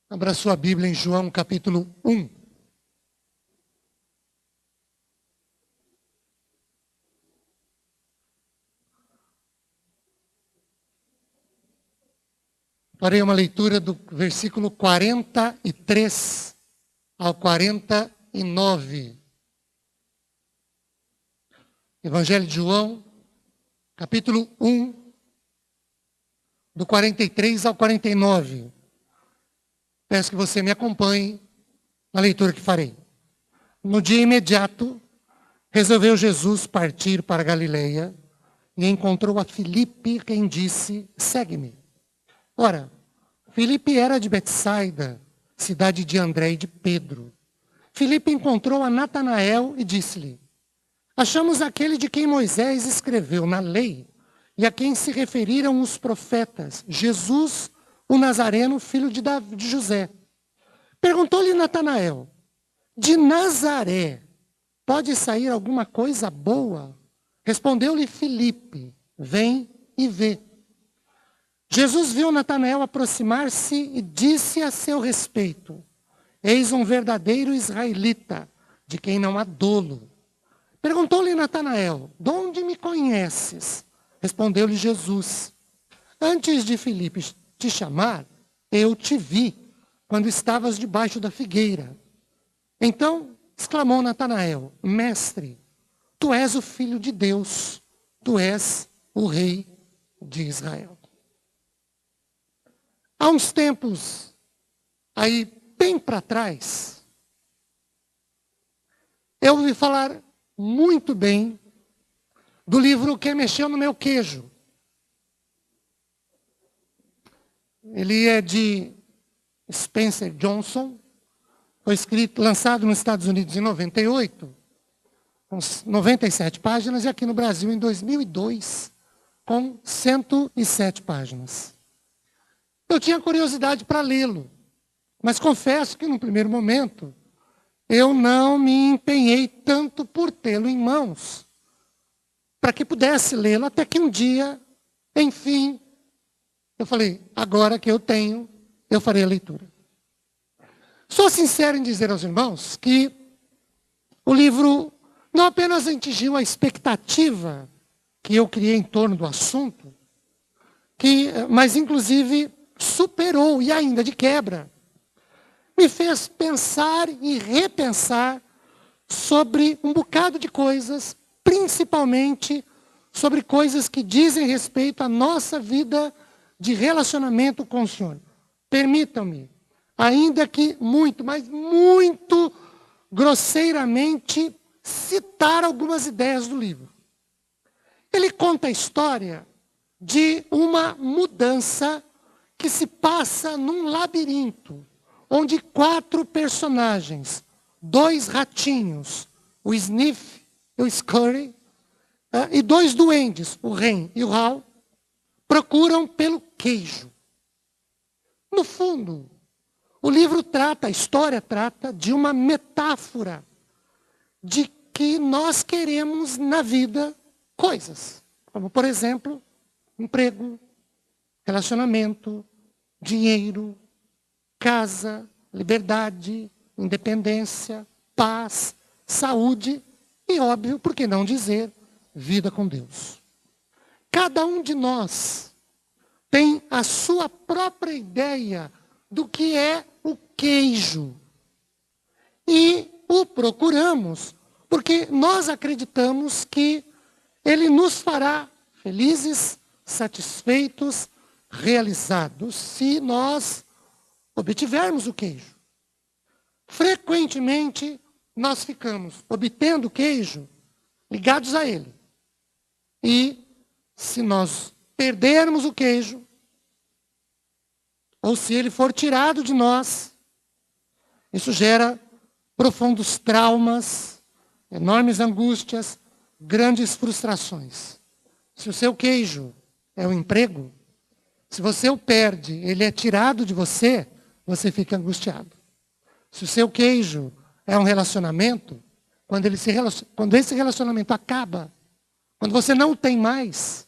Abra sua Bíblia em João capítulo 1. Farei uma leitura do versículo 43 ao 49. Evangelho de João, capítulo 1, do 43 ao 49. Peço que você me acompanhe na leitura que farei. No dia imediato, resolveu Jesus partir para Galileia e encontrou a Filipe, quem disse: segue-me. Ora, Filipe era de Betsaida, cidade de André e de Pedro. Filipe encontrou a Natanael e disse-lhe: achamos aquele de quem Moisés escreveu na lei e a quem se referiram os profetas, Jesus, o Nazareno, filho de José. Perguntou-lhe Natanael: de Nazaré pode sair alguma coisa boa? Respondeu-lhe Filipe: vem e vê. Jesus viu Natanael aproximar-se e disse a seu respeito: eis um verdadeiro israelita, de quem não há dolo. Perguntou-lhe Natanael: de onde me conheces? Respondeu-lhe Jesus: antes de Filipe te chamar, eu te vi, quando estavas debaixo da figueira. Então exclamou Natanael: mestre, tu és o Filho de Deus, tu és o Rei de Israel. Há uns tempos, aí bem para trás, eu ouvi falar muito bem do livro Que Mexeu no Meu Queijo. Ele é de Spencer Johnson, foi lançado nos Estados Unidos em 98, com 97 páginas, e aqui no Brasil em 2002, com 107 páginas. Eu tinha curiosidade para lê-lo, mas confesso que no primeiro momento eu não me empenhei tanto por tê-lo em mãos, para que pudesse lê-lo, até que um dia, enfim, eu falei: agora que eu tenho, eu farei a leitura. Sou sincero em dizer aos irmãos que o livro não apenas atingiu a expectativa que eu criei em torno do assunto, mas inclusive superou, e ainda de quebra, me fez pensar e repensar sobre um bocado de coisas, principalmente sobre coisas que dizem respeito à nossa vida de relacionamento com o Senhor. Permitam-me, ainda que muito, mas muito grosseiramente, citar algumas ideias do livro. Ele conta a história de uma mudança que se passa num labirinto, onde 4 personagens, 2 ratinhos, o Sniff e o Scurry, e 2 duendes, o Ren e o Hal, procuram pelo queijo. No fundo, a história trata de uma metáfora de que nós queremos na vida coisas, como, por exemplo, emprego, relacionamento, dinheiro, casa, liberdade, independência, paz, saúde e, óbvio, por que não dizer, vida com Deus. Cada um de nós tem a sua própria ideia do que é o queijo. E o procuramos porque nós acreditamos que ele nos fará felizes, satisfeitos, realizados, se nós obtivermos o queijo. Frequentemente, nós ficamos obtendo o queijo ligados a ele. E se nós perdermos o queijo, ou se ele for tirado de nós, isso gera profundos traumas, enormes angústias, grandes frustrações. Se o seu queijo é o emprego, se você o perde, ele é tirado de você, você fica angustiado. Se o seu queijo é um relacionamento, quando esse relacionamento acaba, quando você não o tem mais,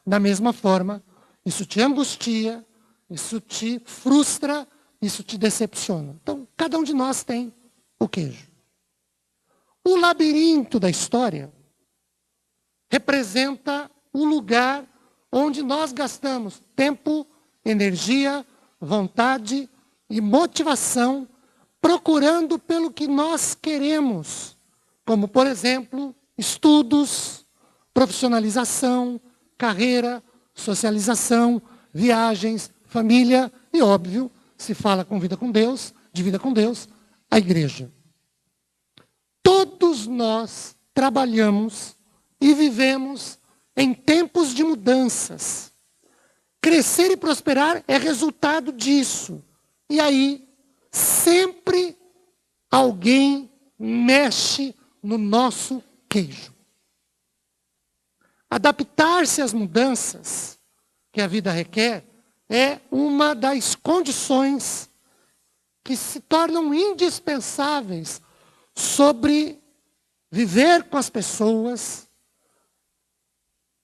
da mesma forma, isso te angustia, isso te frustra isso te decepciona. Então, cada um de nós tem o queijo. O labirinto da história representa o lugar onde nós gastamos tempo, energia, vontade e motivação procurando pelo que nós queremos, como, por exemplo, estudos, profissionalização, carreira, socialização, viagens, família e, óbvio, se fala com vida com Deus, de vida com Deus, a igreja. Todos nós trabalhamos e vivemos em tempos de mudanças. Crescer e prosperar é resultado disso. E aí, sempre alguém mexe no nosso queijo. Adaptar-se às mudanças que a vida requer é uma das condições que se tornam indispensáveis sobre viver com as pessoas,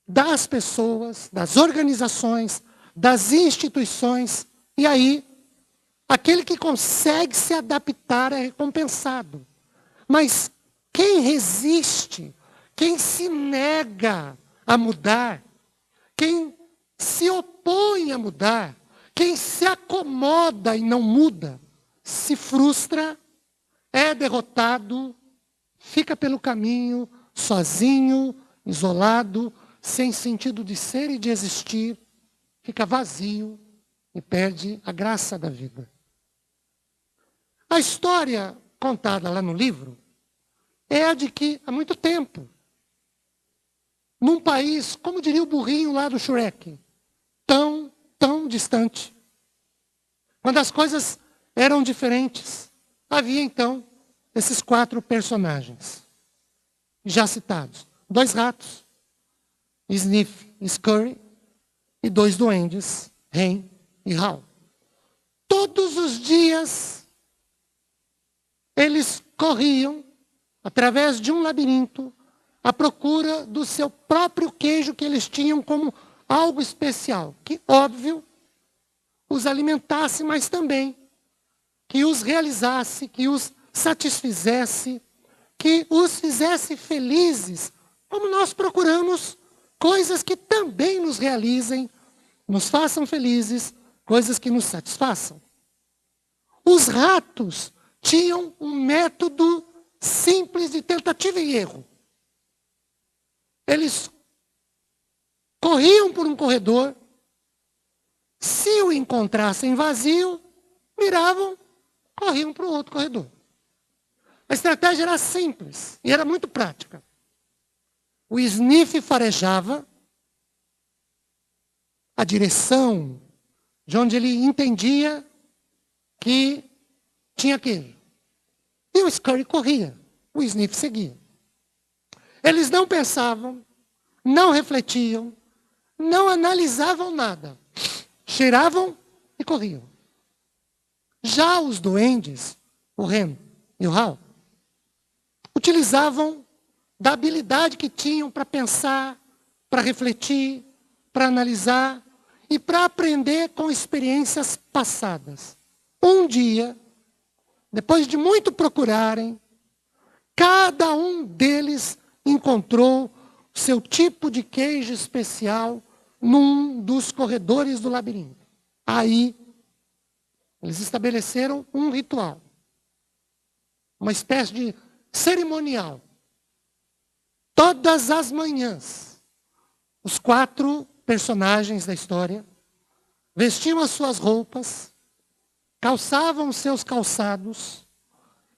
das organizações, das instituições. E aí, aquele que consegue se adaptar é recompensado. Mas quem resiste, quem se nega a mudar, quem se opõe a mudar, quem se acomoda e não muda, se frustra, é derrotado, fica pelo caminho, sozinho, isolado, sem sentido de ser e de existir, fica vazio e perde a graça da vida. A história contada lá no livro é a de que, há muito tempo, num país, como diria o burrinho lá do Shrek, tão distante, quando as coisas eram diferentes, havia então esses 4 personagens, já citados. 2 ratos, Sniff e Scurry, e 2 duendes, Hen e Hal. Todos os dias, eles corriam, através de um labirinto, à procura do seu próprio queijo que eles tinham como algo especial, que, óbvio, os alimentasse, mas também que os realizasse, que os satisfizesse, que os fizesse felizes, como nós procuramos coisas que também nos realizem, nos façam felizes, coisas que nos satisfaçam. Os ratos tinham um método simples de tentativa e erro. Eles corriam por um corredor, se o encontrassem vazio, viravam, corriam para o outro corredor. A estratégia era simples e era muito prática. O Sniff farejava a direção de onde ele entendia que tinha queijo. E o Scurry corria, o Sniff seguia. Eles não pensavam, não refletiam, não analisavam nada. Cheiravam e corriam. Já os duendes, o Hen e o Hal, utilizavam da habilidade que tinham para pensar, para refletir, para analisar e para aprender com experiências passadas. Um dia, depois de muito procurarem, cada um deles encontrou seu tipo de queijo especial num dos corredores do labirinto. Aí, eles estabeleceram um ritual, uma espécie de cerimonial. Todas as manhãs, os 4 personagens da história vestiam as suas roupas, calçavam seus calçados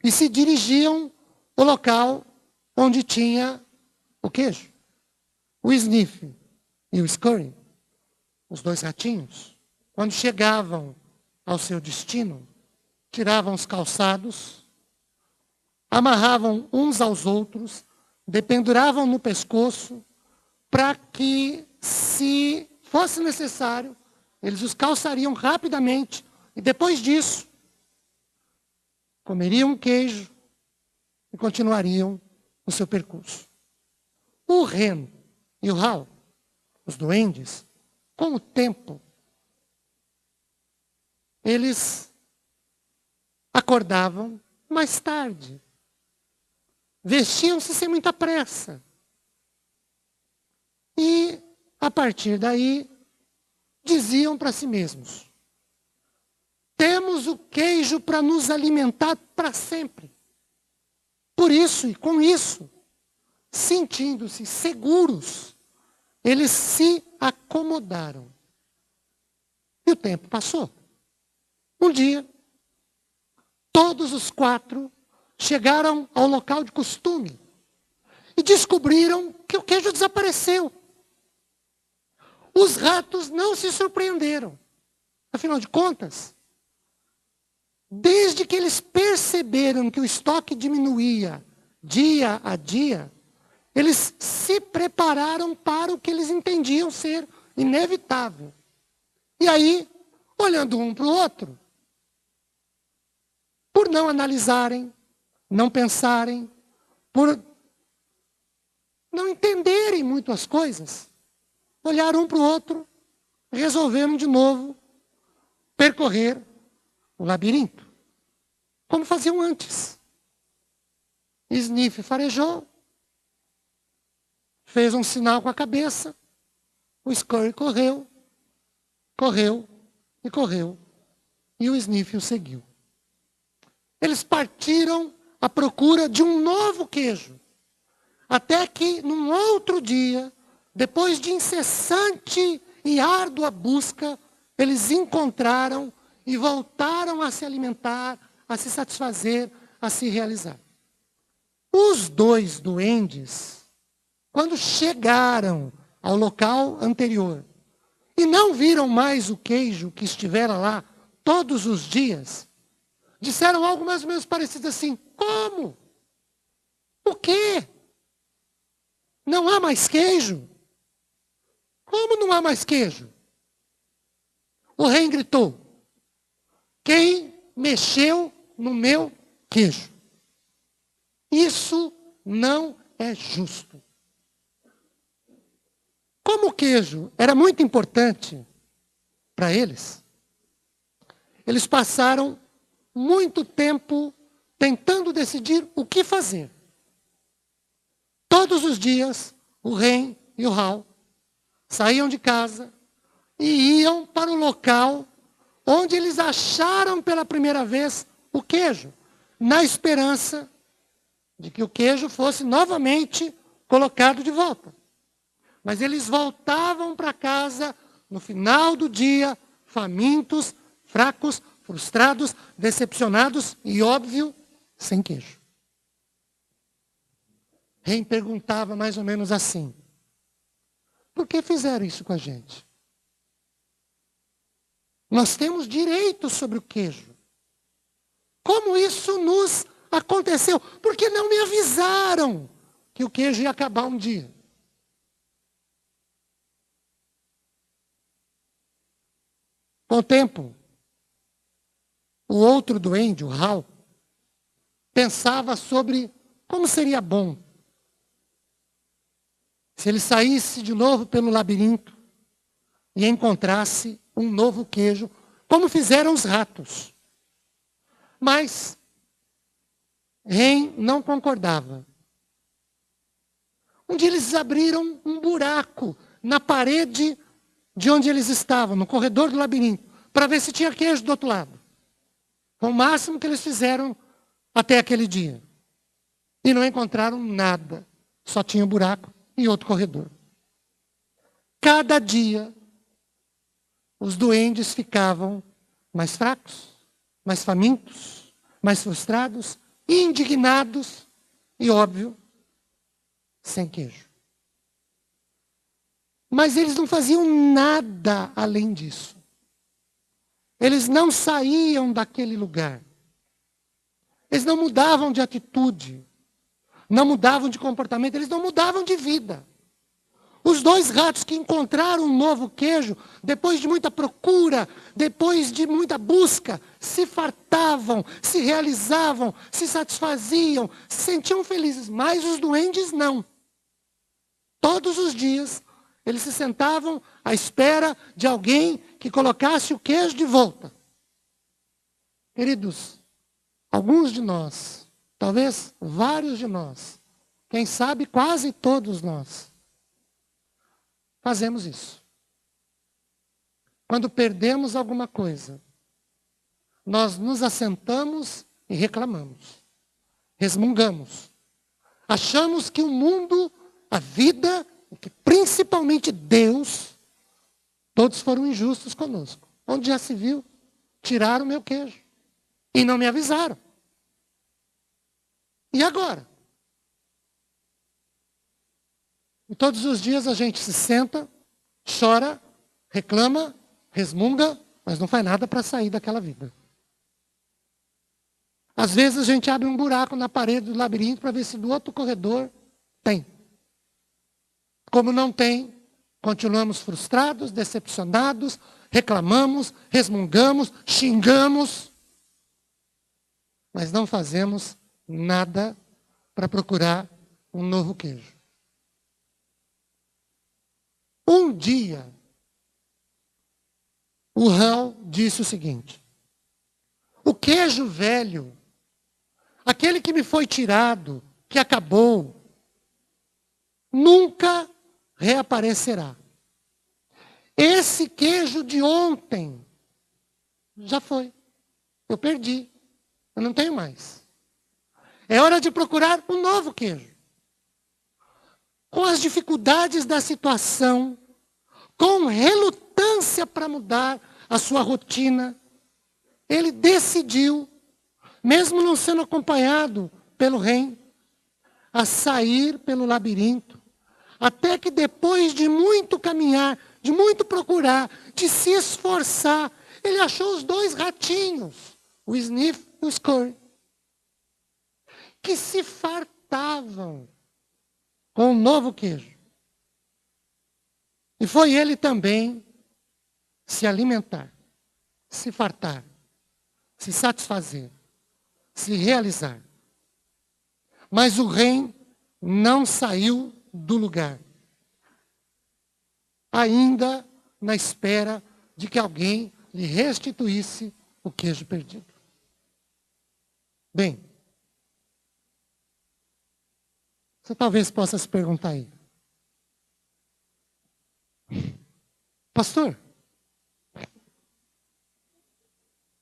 e se dirigiam ao local onde tinha o queijo. O Sniff e o Scurry, os 2 ratinhos, quando chegavam ao seu destino, tiravam os calçados, amarravam uns aos outros, dependuravam no pescoço, para que, se fosse necessário, eles os calçariam rapidamente e, depois disso, comeriam um queijo e continuariam o seu percurso. O Hen e o Hal, os duendes, com o tempo, eles acordavam mais tarde. Vestiam-se sem muita pressa. E, a partir daí, diziam para si mesmos: temos o queijo para nos alimentar para sempre. Por isso e com isso, sentindo-se seguros, eles se acomodaram. E o tempo passou. Um dia, todos os 4 chegaram ao local de costume e descobriram que o queijo desapareceu. Os ratos não se surpreenderam. Afinal de contas, desde que eles perceberam que o estoque diminuía dia a dia, eles se prepararam para o que eles entendiam ser inevitável. E aí, olhando um para o outro, por não analisarem, não pensarem, por não entenderem muito as coisas, olharam um para o outro, resolveram de novo percorrer o labirinto, como faziam antes. Sniff farejou, fez um sinal com a cabeça, o Scurry correu, correu e correu, e o Sniff o seguiu. Eles partiram à procura de um novo queijo, até que, num outro dia, depois de incessante e árdua busca, eles encontraram e voltaram a se alimentar, a se satisfazer, a se realizar. Os 2 duendes, quando chegaram ao local anterior e não viram mais o queijo que estivera lá todos os dias, disseram algo mais ou menos parecido assim: como? O quê? Não há mais queijo? Como não há mais queijo? O rei gritou: quem mexeu no meu queijo? Isso não é justo. Como o queijo era muito importante para eles, eles passaram muito tempo tentando decidir o que fazer. Todos os dias, o Ren e o Hal saíam de casa e iam para o local onde eles acharam pela primeira vez o queijo, na esperança de que o queijo fosse novamente colocado de volta. Mas eles voltavam para casa no final do dia, famintos, fracos, frustrados, decepcionados e, óbvio, sem queijo. Ren perguntava mais ou menos assim: por que fizeram isso com a gente? Nós temos direito sobre o queijo. Como isso nos aconteceu? Por que não me avisaram que o queijo ia acabar um dia? Com o tempo, o outro duende, o Hal, pensava sobre como seria bom se ele saísse de novo pelo labirinto e encontrasse um novo queijo, como fizeram os ratos. Mas Ren não concordava. Um dia eles abriram um buraco na parede de onde eles estavam, no corredor do labirinto, para ver se tinha queijo do outro lado. Foi o máximo que eles fizeram até aquele dia. E não encontraram nada. Só tinha um buraco e outro corredor. Cada dia, os duendes ficavam mais fracos, mais famintos, mais frustrados, indignados e, óbvio, sem queijo. Mas eles não faziam nada além disso. Eles não saíam daquele lugar. Eles não mudavam de atitude. Não mudavam de comportamento. Eles não mudavam de vida. Os 2 ratos que encontraram um novo queijo, depois de muita procura, depois de muita busca, se fartavam, se realizavam, se satisfaziam, se sentiam felizes. Mas os duendes não. Todos os dias, eles se sentavam à espera de alguém que colocasse o queijo de volta. Queridos, Alguns de nós, talvez vários de nós, quem sabe quase todos nós, fazemos isso. Quando perdemos alguma coisa, nós nos assentamos e reclamamos, resmungamos. Achamos que o mundo, a vida, e que principalmente Deus, todos foram injustos conosco. Onde já se viu, tiraram o meu queijo e não me avisaram. E agora? E todos os dias a gente se senta, chora, reclama, resmunga, mas não faz nada para sair daquela vida. Às vezes a gente abre um buraco na parede do labirinto para ver se do outro corredor tem. Como não tem, continuamos frustrados, decepcionados, reclamamos, resmungamos, xingamos, mas não fazemos nada para procurar um novo queijo. Um dia, o Hal disse o seguinte: o queijo velho, aquele que me foi tirado, que acabou, nunca reaparecerá. Esse queijo de ontem já foi. Eu perdi. Eu não tenho mais. É hora de procurar um novo queijo. Com as dificuldades da situação, com relutância para mudar a sua rotina, ele decidiu, mesmo não sendo acompanhado pelo rei, a sair pelo labirinto, até que depois de muito caminhar, de muito procurar, de se esforçar, ele achou os dois ratinhos, o Sniff e o Scurry, que se fartavam com um novo queijo. E foi ele também se alimentar, se fartar, se satisfazer, se realizar. Mas o rei não saiu do lugar, ainda na espera de que alguém lhe restituísse o queijo perdido. Bem, você talvez possa se perguntar aí: pastor,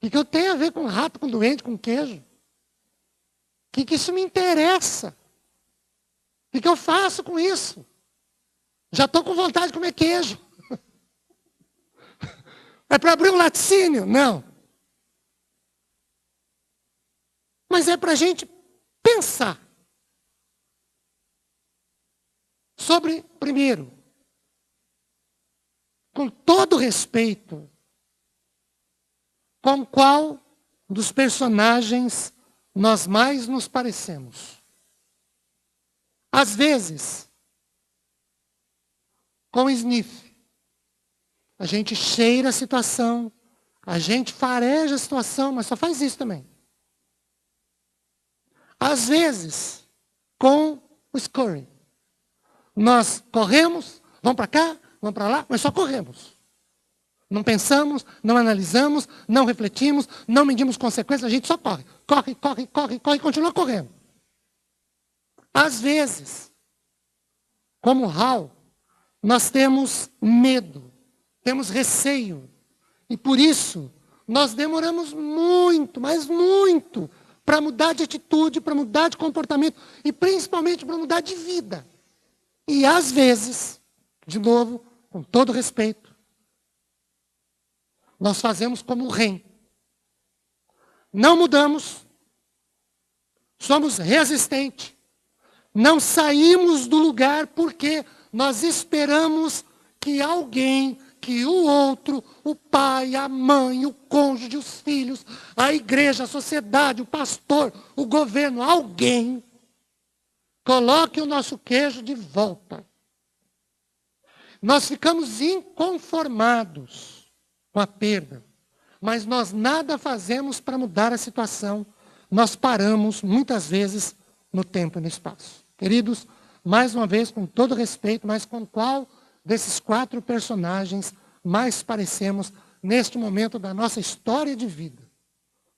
o que eu tenho a ver com rato, com doente, com queijo? O que isso me interessa? O que eu faço com isso? Já estou com vontade de comer queijo. É para abrir um laticínio? Não. Mas é para a gente pensar sobre, primeiro, com todo respeito, com qual dos personagens nós mais nos parecemos. Às vezes, com Sniff, a gente cheira a situação, a gente fareja a situação, mas só faz isso também. Às vezes, com o Scurry, nós corremos, vamos para cá, vamos para lá, mas só corremos. Não pensamos, não analisamos, não refletimos, não medimos consequências, a gente só corre. Corre, corre, corre, corre e continua correndo. Às vezes, como Hal, nós temos medo, temos receio. E por isso, nós demoramos muito, mas muito, para mudar de atitude, para mudar de comportamento e principalmente para mudar de vida. E às vezes, de novo, com todo respeito, nós fazemos como o rei. Não mudamos, somos resistentes, não saímos do lugar porque nós esperamos que alguém, que o outro, o pai, a mãe, o cônjuge, os filhos, a igreja, a sociedade, o pastor, o governo, alguém, coloque o nosso queijo de volta. Nós ficamos inconformados com a perda, mas nós nada fazemos para mudar a situação. Nós paramos, muitas vezes, no tempo e no espaço. Queridos, mais uma vez, com todo respeito, mas com qual desses 4 personagens mais parecemos neste momento da nossa história de vida?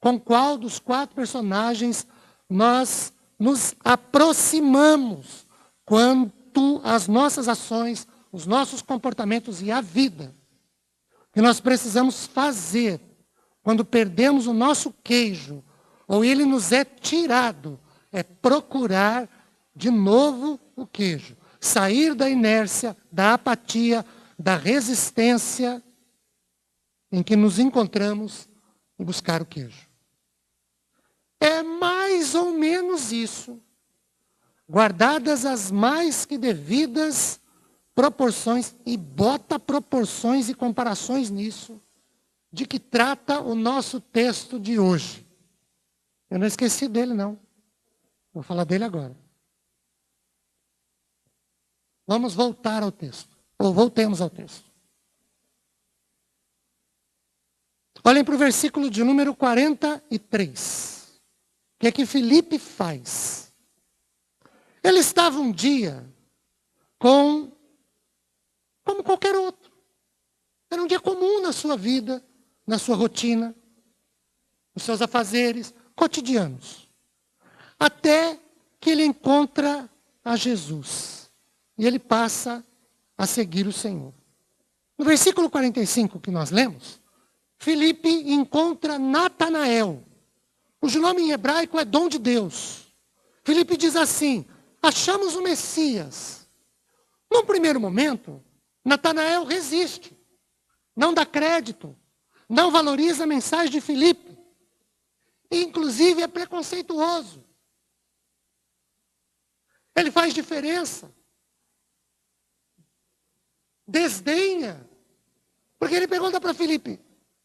com qual dos 4 personagens nós nos aproximamos quanto às nossas ações, os nossos comportamentos e a vida. O que nós precisamos fazer quando perdemos o nosso queijo, ou ele nos é tirado, é procurar de novo o queijo. Sair da inércia, da apatia, da resistência em que nos encontramos e buscar o queijo. É mais ou menos isso, guardadas as mais que devidas proporções, e bota proporções e comparações nisso, de que trata o nosso texto de hoje. Eu não esqueci dele, não. Vou falar dele agora. Vamos voltar ao texto. Ou voltemos ao texto. Olhem para o versículo de número 43. O que é que Filipe faz? Ele estava um dia como qualquer outro. Era um dia comum na sua vida, na sua rotina, nos seus afazeres cotidianos. Até que ele encontra a Jesus. E ele passa a seguir o Senhor. No versículo 45 que nós lemos, Filipe encontra Natanael, cujo nome em hebraico é dom de Deus. Filipe diz assim: achamos o Messias. Num primeiro momento, Natanael resiste, não dá crédito, não valoriza a mensagem de Filipe. E, inclusive, é preconceituoso. Ele faz diferença. Desdenha. Porque ele pergunta para Filipe: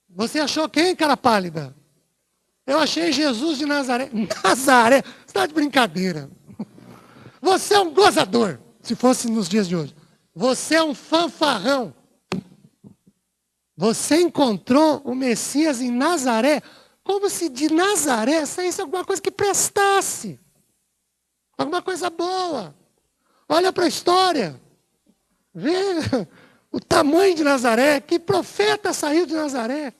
você achou quem, cara pálida? Eu achei Jesus de Nazaré. Nazaré? Você está de brincadeira. Você é um gozador, se fosse nos dias de hoje. Você é um fanfarrão. Você encontrou o Messias em Nazaré, como se de Nazaré saísse alguma coisa que prestasse. Alguma coisa boa. Olha para a história. Vê o tamanho de Nazaré. Que profeta saiu de Nazaré.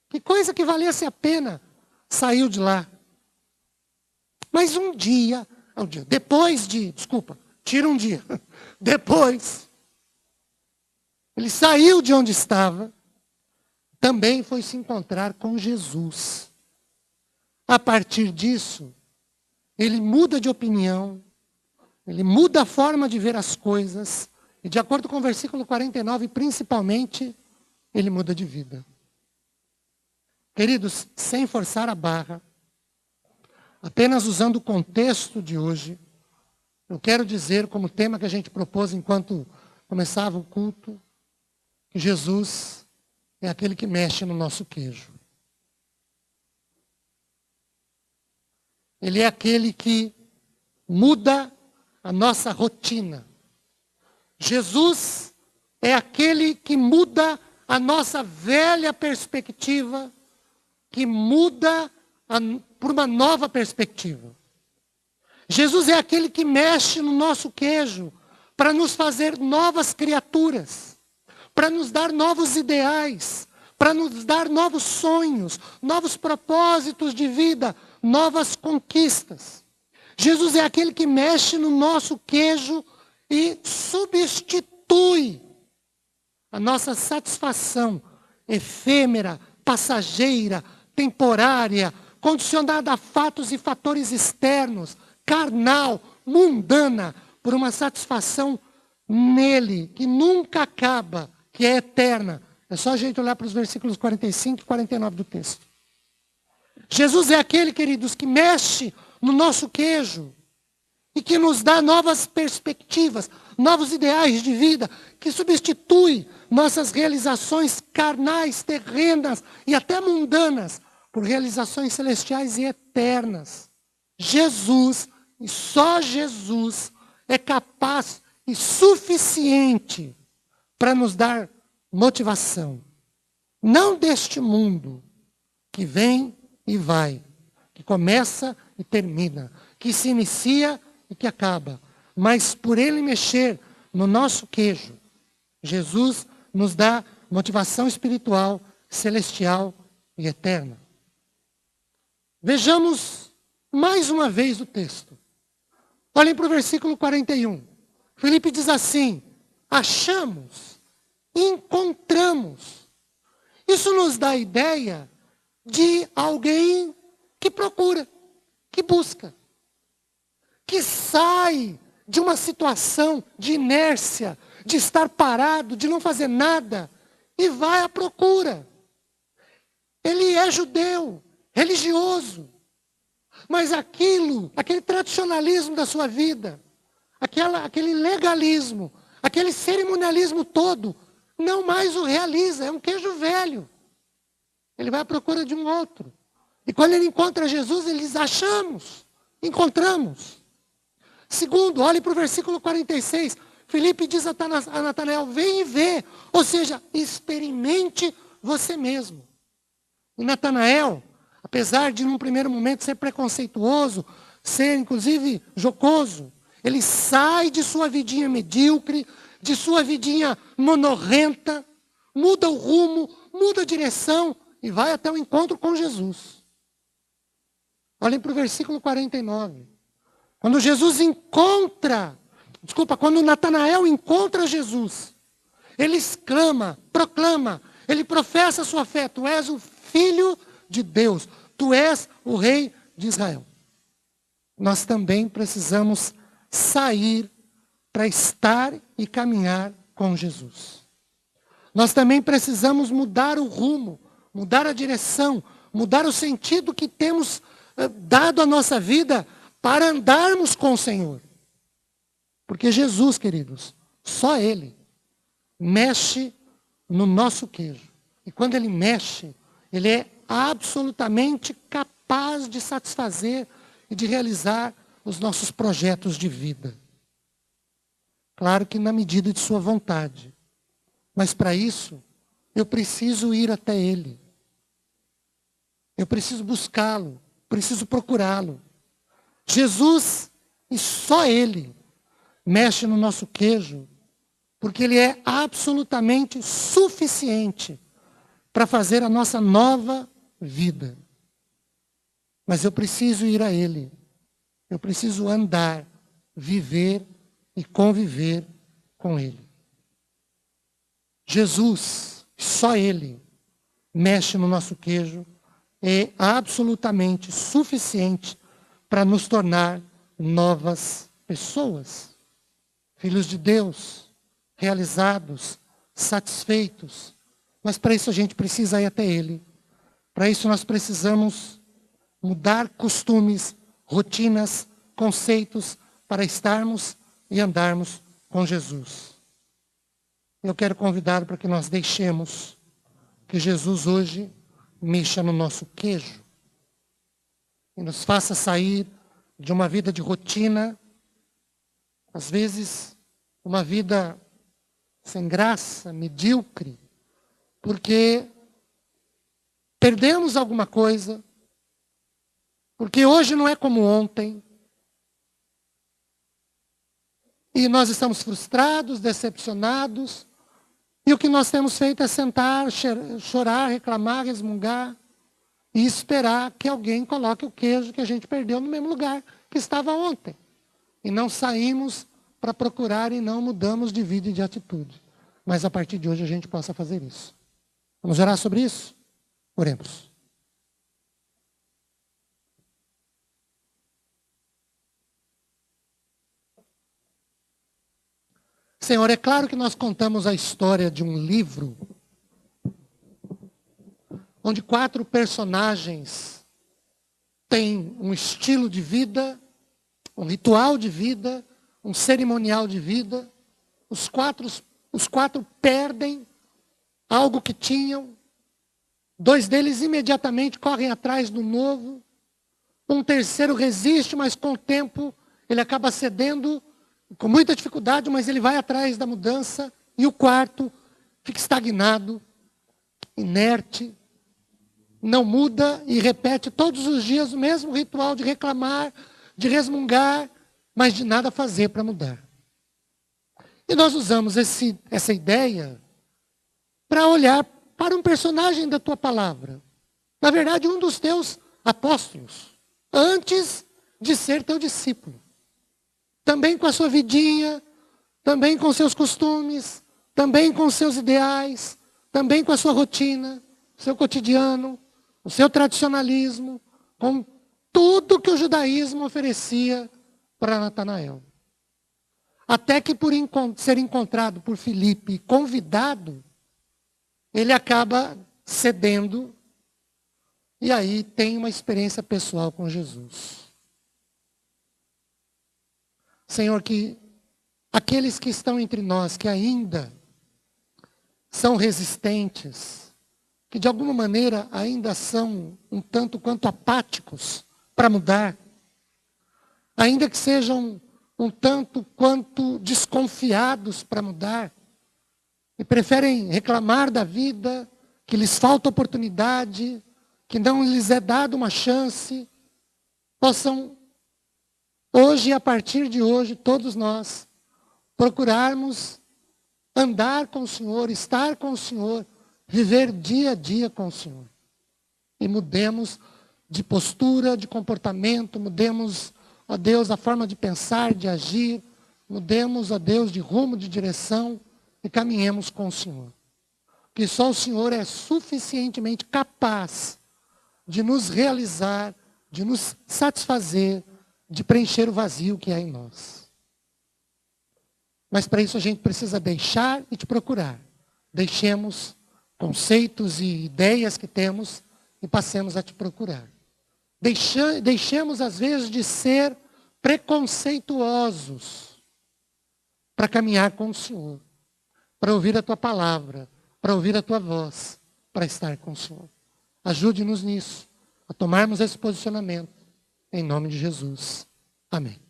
Que coisa que valesse a pena saiu de lá. Mas depois, ele saiu de onde estava, também foi se encontrar com Jesus. A partir disso, ele muda de opinião, ele muda a forma de ver as coisas, e de acordo com o versículo 49, principalmente, ele muda de vida. Queridos, sem forçar a barra, apenas usando o contexto de hoje, eu quero dizer, como tema que a gente propôs enquanto começava o culto, que Jesus é aquele que mexe no nosso queijo. Ele é aquele que muda a nossa rotina. Jesus é aquele que muda a nossa velha perspectiva, que muda por uma nova perspectiva. Jesus é aquele que mexe no nosso queijo para nos fazer novas criaturas, para nos dar novos ideais, para nos dar novos sonhos, novos propósitos de vida, novas conquistas. Jesus é aquele que mexe no nosso queijo e substitui a nossa satisfação efêmera, passageira, temporária, condicionada a fatos e fatores externos, carnal, mundana, por uma satisfação nele, que nunca acaba, que é eterna. É só a gente olhar para os versículos 45 e 49 do texto. Jesus é aquele, queridos, que mexe no nosso queijo e que nos dá novas perspectivas, novos ideais de vida, que substitui nossas realizações carnais, terrenas e até mundanas por realizações celestiais e eternas. Jesus, e só Jesus, é capaz e suficiente para nos dar motivação. Não deste mundo que vem e vai, que começa e termina, que se inicia e que acaba, mas por ele mexer no nosso queijo, Jesus nos dá motivação espiritual, celestial e eterna. Vejamos mais uma vez o texto. Olhem para o versículo 41. Filipe diz assim: achamos, encontramos. Isso nos dá a ideia de alguém que procura, que busca, que sai de uma situação de inércia, de estar parado, de não fazer nada, e vai à procura. Ele é judeu, religioso, mas aquele tradicionalismo da sua vida, aquele legalismo, aquele cerimonialismo todo, não mais o realiza, é um queijo velho. Ele vai à procura de um outro. E quando ele encontra Jesus, ele diz: achamos, encontramos. Segundo, olhe para o versículo 46. Filipe diz a Natanael: vem e vê. Ou seja, experimente você mesmo. E Natanael, apesar de num primeiro momento ser preconceituoso, ser inclusive jocoso, ele sai de sua vidinha medíocre, de sua vidinha monorrenta, muda o rumo, muda a direção e vai até o encontro com Jesus. Olhem para o versículo 49. Quando quando Natanael encontra Jesus, ele exclama, proclama, ele professa a sua fé: tu és o Filho de Deus, tu és o Rei de Israel. Nós também precisamos sair para estar e caminhar com Jesus. Nós também precisamos mudar o rumo, mudar a direção, mudar o sentido que temos dado à nossa vida para andarmos com o Senhor. Porque Jesus, queridos, só Ele mexe no nosso queijo. E quando Ele mexe, Ele é absolutamente capaz de satisfazer e de realizar os nossos projetos de vida. Claro que na medida de sua vontade. Mas para isso, eu preciso ir até Ele. Eu preciso buscá-lo, preciso procurá-lo. Jesus, e só Ele, mexe no nosso queijo, porque Ele é absolutamente suficiente para fazer a nossa nova vida. Mas eu preciso ir a Ele. Eu preciso andar, viver e conviver com Ele. Jesus, só Ele, mexe no nosso queijo, é absolutamente suficiente para nos tornar novas pessoas. Filhos de Deus, realizados, satisfeitos. Mas para isso a gente precisa ir até Ele. Para isso nós precisamos mudar costumes, rotinas, conceitos, para estarmos e andarmos com Jesus. Eu quero convidar para que nós deixemos que Jesus hoje mexa no nosso queijo e nos faça sair de uma vida de rotina, às vezes uma vida sem graça, medíocre, porque perdemos alguma coisa, porque hoje não é como ontem, e nós estamos frustrados, decepcionados, e o que nós temos feito é sentar, chorar, reclamar, resmungar, e esperar que alguém coloque o queijo que a gente perdeu no mesmo lugar que estava ontem. E não saímos para procurar e não mudamos de vida e de atitude. Mas a partir de hoje a gente possa fazer isso. Vamos orar sobre isso? Oremos. Senhor, é claro que nós contamos a história de um livro onde 4 personagens têm um estilo de vida, um ritual de vida, um cerimonial de vida. Os quatro perdem algo que tinham. 2 deles imediatamente correm atrás do novo. Um terceiro resiste, mas com o tempo ele acaba cedendo, com muita dificuldade, mas ele vai atrás da mudança. E o quarto fica estagnado, inerte, não muda e repete todos os dias o mesmo ritual de reclamar, de resmungar, mas de nada fazer para mudar. E nós usamos essa ideia para olhar para um personagem da tua palavra. Na verdade, um dos teus apóstolos, antes de ser teu discípulo. Também com a sua vidinha, também com seus costumes, também com seus ideais, também com a sua rotina, seu cotidiano, o seu tradicionalismo, com tudo que o judaísmo oferecia para Natanael. Até que por ser encontrado por Filipe e convidado, ele acaba cedendo e aí tem uma experiência pessoal com Jesus. Senhor, que aqueles que estão entre nós, que ainda são resistentes, que de alguma maneira ainda são um tanto quanto apáticos para mudar, ainda que sejam um tanto quanto desconfiados para mudar, e preferem reclamar da vida, que lhes falta oportunidade, que não lhes é dada uma chance, possam hoje, a partir de hoje, todos nós, procurarmos andar com o Senhor, estar com o Senhor, viver dia a dia com o Senhor. E mudemos de postura, de comportamento, mudemos, ó Deus, a forma de pensar, de agir, mudemos, ó Deus, de rumo, de direção e caminhemos com o Senhor. Que só o Senhor é suficientemente capaz de nos realizar, de nos satisfazer, de preencher o vazio que há em nós. Mas para isso a gente precisa deixar e te procurar. Deixemos conceitos e ideias que temos e passemos a te procurar. Deixemos às vezes de ser preconceituosos para caminhar com o Senhor, para ouvir a tua palavra, para ouvir a tua voz, para estar com o Senhor. Ajude-nos nisso, a tomarmos esse posicionamento. Em nome de Jesus. Amém.